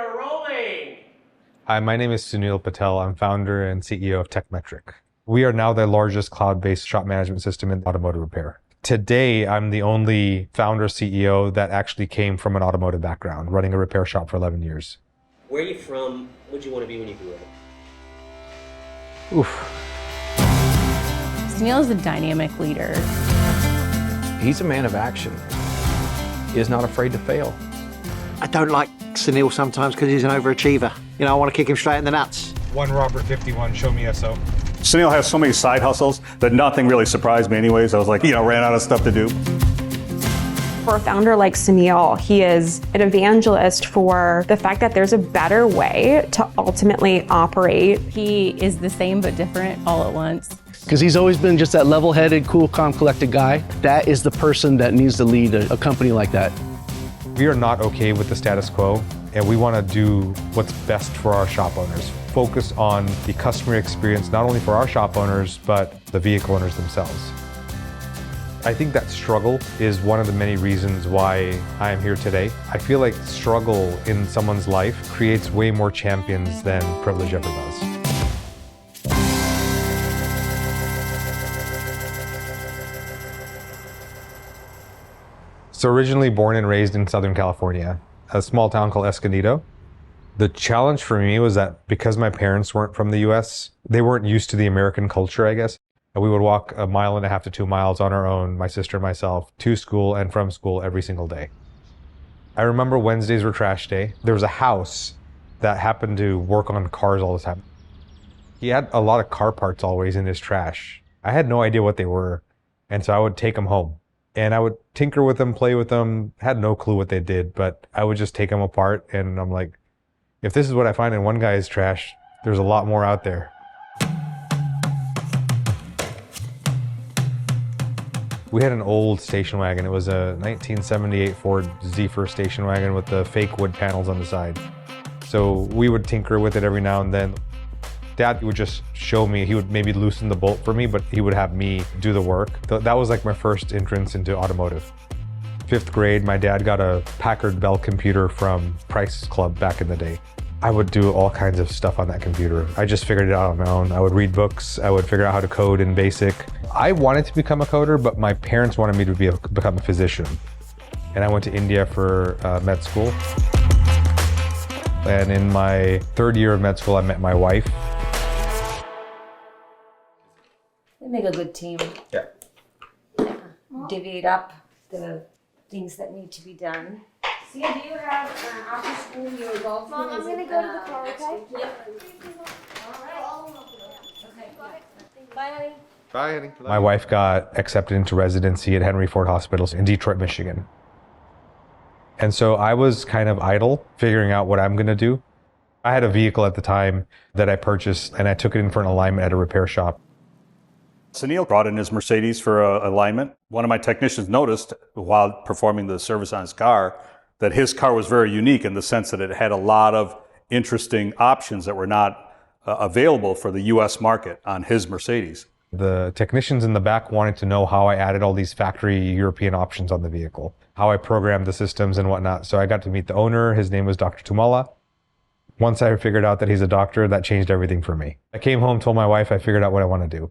are rolling. Hi, my name is Sunil Patel. I'm founder and CEO of Techmetric. We are now the largest cloud-based shop management system in automotive repair. Today, I'm the only founder CEO that actually came from an automotive background, running a repair shop for 11 years. Where are you from? What did you want to be when you grew up? Oof. Sunil is a dynamic leader. He's a man of action. He is not afraid to fail. I don't like Sunil sometimes because he's an overachiever. You know, I want to kick him straight in the nuts. One Robert 51, show me SO. Sunil has so many side hustles that nothing really surprised me anyways. I was like, ran out of stuff to do. For a founder like Sunil, he is an evangelist for the fact that there's a better way to ultimately operate. He is the same but different all at once. Because he's always been just that level-headed, cool, calm, collected guy. That is the person that needs to lead a company like that. We are not okay with the status quo, and we want to do what's best for our shop owners. Focus on the customer experience, not only for our shop owners, but the vehicle owners themselves. I think that struggle is one of the many reasons why I am here today. I feel like struggle in someone's life creates way more champions than privilege ever does. So originally born and raised in Southern California, a small town called Escondido. The challenge for me was that because my parents weren't from the US, they weren't used to the American culture, I guess. And we would walk 1.5 miles to 2 miles on our own, my sister and myself, to school and from school every single day. I remember Wednesdays were trash day. There was a house that happened to work on cars all the time. He had a lot of car parts always in his trash. I had no idea what they were, and so I would take them home. And I would tinker with them, play with them, had no clue what they did, but I would just take them apart, and I'm like, if this is what I find in one guy's trash, there's a lot more out there. We had an old station wagon. It was a 1978 Ford Zephyr station wagon with the fake wood panels on the side. So we would tinker with it every now and then. Dad would just show me, he would maybe loosen the bolt for me, but he would have me do the work. That was like my first entrance into automotive. 5th grade, my dad got a Packard Bell computer from Price Club back in the day. I would do all kinds of stuff on that computer. I just figured it out on my own. I would read books, I would figure out how to code in BASIC. I wanted to become a coder, but my parents wanted me to become a physician. And I went to India for med school. And in my 3rd year of med school, I met my wife. They make a good team. Yeah. Divvy up the things that need to be done. See, do you have after school your golf? Mom, I'm gonna go to the car, okay? Yep. All right. Okay. Bye, honey. Bye, honey. My wife got accepted into residency at Henry Ford Hospitals in Detroit, Michigan. And so I was kind of idle, figuring out what I'm gonna do. I had a vehicle at the time that I purchased, and I took it in for an alignment at a repair shop. Sunil brought in his Mercedes for alignment. One of my technicians noticed while performing the service on his car that his car was very unique in the sense that it had a lot of interesting options that were not available for the US market on his Mercedes. The technicians in the back wanted to know how I added all these factory European options on the vehicle, how I programmed the systems and whatnot. So I got to meet the owner. His name was Dr. Tumala. Once I figured out that he's a doctor, that changed everything for me. I came home, told my wife I figured out what I want to do.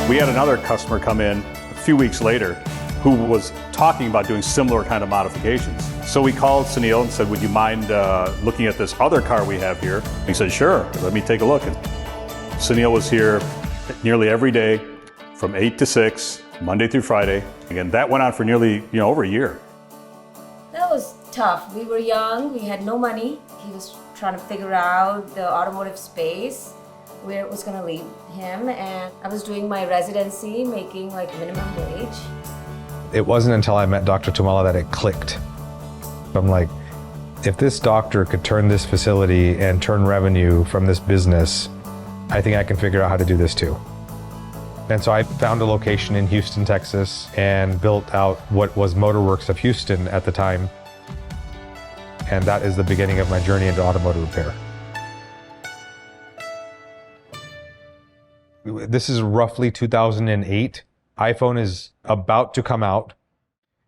We had another customer come in a few weeks later who was talking about doing similar kind of modifications. So we called Sunil and said, would you mind looking at this other car we have here? He said, sure, let me take a look. And Sunil was here nearly every day from 8 to 6, Monday through Friday. Again, that went on for nearly over a year. That was tough. We were young, we had no money. He was trying to figure out the automotive space, where it was going to lead him, and I was doing my residency, making like minimum wage. It wasn't until I met Dr. Tumala that it clicked. I'm like, if this doctor could turn this facility and turn revenue from this business, I think I can figure out how to do this too. And so I found a location in Houston, Texas, and built out what was Motorworks of Houston at the time. And that is the beginning of my journey into automotive repair. This is roughly 2008. iPhone is about to come out.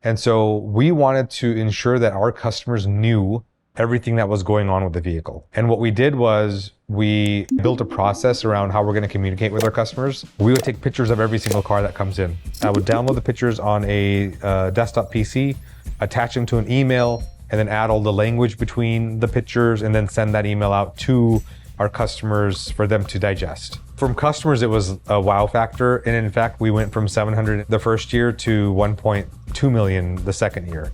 And so we wanted to ensure that our customers knew everything that was going on with the vehicle. And what we did was we built a process around how we're going to communicate with our customers. We would take pictures of every single car that comes in. I would download the pictures on a desktop PC, attach them to an email, and then add all the language between the pictures, and then send that email out to our customers for them to digest. From customers, it was a wow factor. And in fact, we went from 700 the first year to 1.2 million the second year.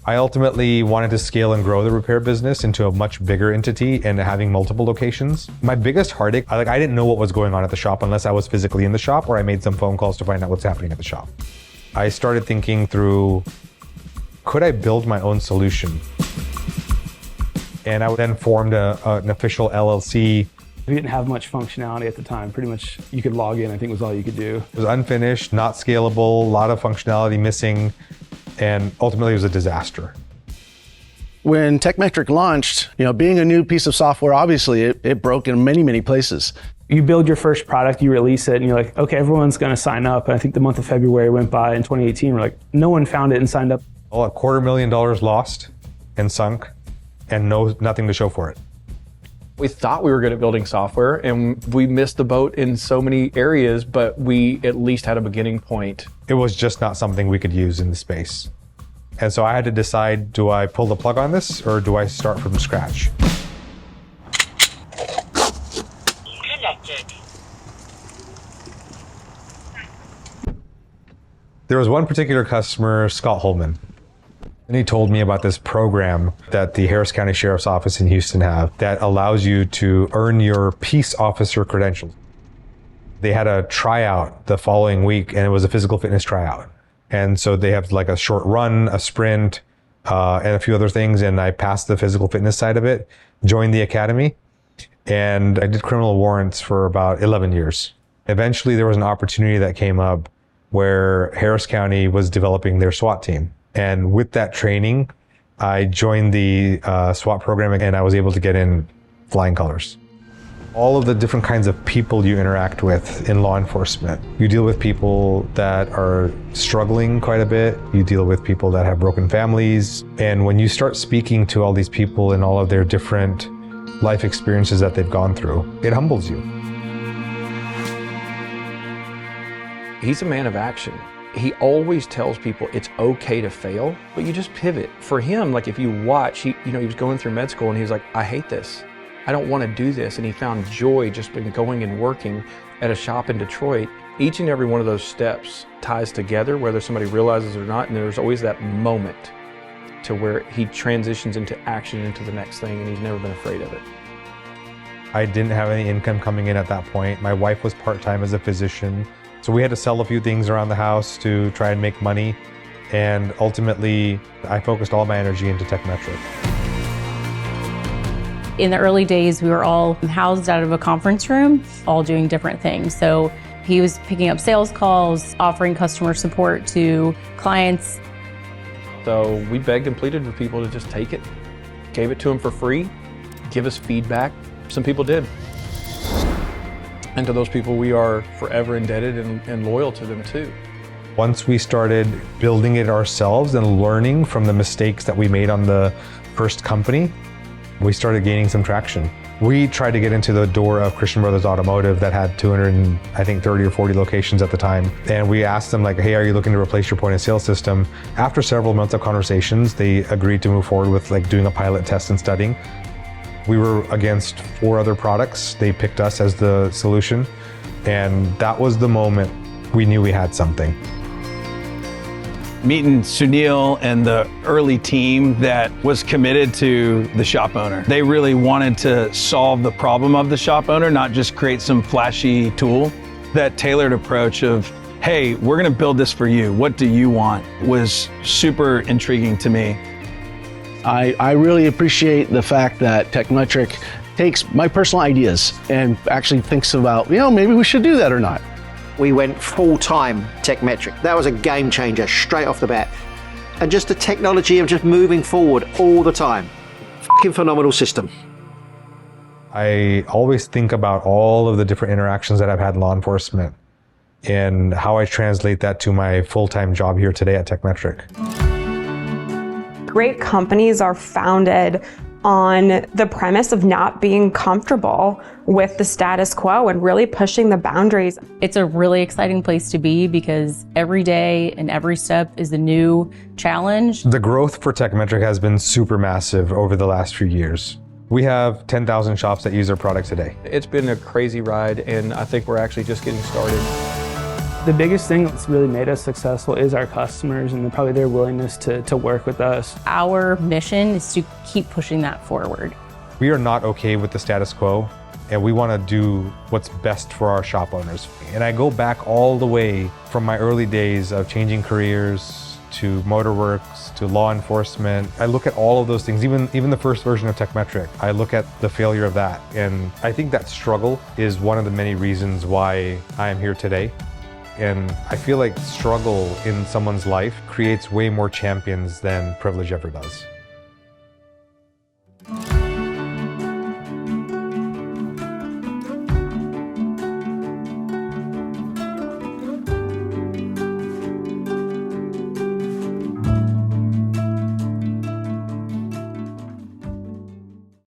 I ultimately wanted to scale and grow the repair business into a much bigger entity and having multiple locations. My biggest heartache, I didn't know what was going on at the shop unless I was physically in the shop or I made some phone calls to find out what's happening at the shop. I started thinking through, could I build my own solution? And I then formed an official LLC. We didn't have much functionality at the time. Pretty much you could log in, I think was all you could do. It was unfinished, not scalable, a lot of functionality missing, and ultimately it was a disaster. When Techmetric launched, being a new piece of software, obviously it broke in many, many places. You build your first product, you release it, and you're like, okay, everyone's gonna sign up. And I think the month of February went by in 2018, we're like, no one found it and signed up. Well, $250,000 lost and sunk, and nothing to show for it. We thought we were good at building software and we missed the boat in so many areas, but we at least had a beginning point. It was just not something we could use in the space. And so I had to decide, do I pull the plug on this or do I start from scratch? Connected. There was one particular customer, Scott Holman. And he told me about this program that the Harris County Sheriff's Office in Houston have that allows you to earn your peace officer credentials. They had a tryout the following week, and it was a physical fitness tryout. And so they have like a short run, a sprint, and a few other things. And I passed the physical fitness side of it, joined the academy, and I did criminal warrants for about 11 years. Eventually, there was an opportunity that came up where Harris County was developing their SWAT team. And with that training, I joined the SWAT program and I was able to get in flying colors. All of the different kinds of people you interact with in law enforcement. You deal with people that are struggling quite a bit. You deal with people that have broken families. And when you start speaking to all these people and all of their different life experiences that they've gone through, it humbles you. He's a man of action. He always tells people it's okay to fail, but you just pivot. For him, like if you watch, he was going through med school and he was like, I hate this. I don't want to do this. And he found joy just in going and working at a shop in Detroit. Each and every one of those steps ties together, whether somebody realizes it or not. And there's always that moment to where he transitions into action, into the next thing, and he's never been afraid of it. I didn't have any income coming in at that point. My wife was part-time as a physician. So we had to sell a few things around the house to try and make money. And ultimately, I focused all my energy into Techmetric. In the early days, we were all housed out of a conference room, all doing different things. So he was picking up sales calls, offering customer support to clients. So we begged and pleaded for people to just take it, gave it to them for free, give us feedback. Some people did. And to those people, we are forever indebted and loyal to them too. Once we started building it ourselves and learning from the mistakes that we made on the first company, we started gaining some traction. We tried to get into the door of Christian Brothers Automotive that had 230 or 40 locations at the time. And we asked them like, hey, are you looking to replace your point of sale system? After several months of conversations, they agreed to move forward with like doing a pilot test and studying. We were against 4 other products. They picked us as the solution. And that was the moment we knew we had something. Meeting Sunil and the early team that was committed to the shop owner. They really wanted to solve the problem of the shop owner, not just create some flashy tool. That tailored approach of, hey, we're gonna build this for you. What do you want? Was super intriguing to me. I really appreciate the fact that Techmetric takes my personal ideas and actually thinks about, maybe we should do that or not. We went full-time Techmetric. That was a game changer straight off the bat. And just the technology of just moving forward all the time. Fucking phenomenal system. I always think about all of the different interactions that I've had in law enforcement. and how I translate that to my full-time job here today at Techmetric. Great companies are founded on the premise of not being comfortable with the status quo and really pushing the boundaries. It's a really exciting place to be because every day and every step is a new challenge. The growth for Techmetric has been super massive over the last few years. We have 10,000 shops that use our product today. It's been a crazy ride, and I think we're actually just getting started. The biggest thing that's really made us successful is our customers and probably their willingness to work with us. Our mission is to keep pushing that forward. We are not okay with the status quo, and we want to do what's best for our shop owners. And I go back all the way from my early days of changing careers to Motorworks to law enforcement. I look at all of those things, even the first version of Techmetric. I look at the failure of that, and I think that struggle is one of the many reasons why I am here today. And I feel like struggle in someone's life creates way more champions than privilege ever does.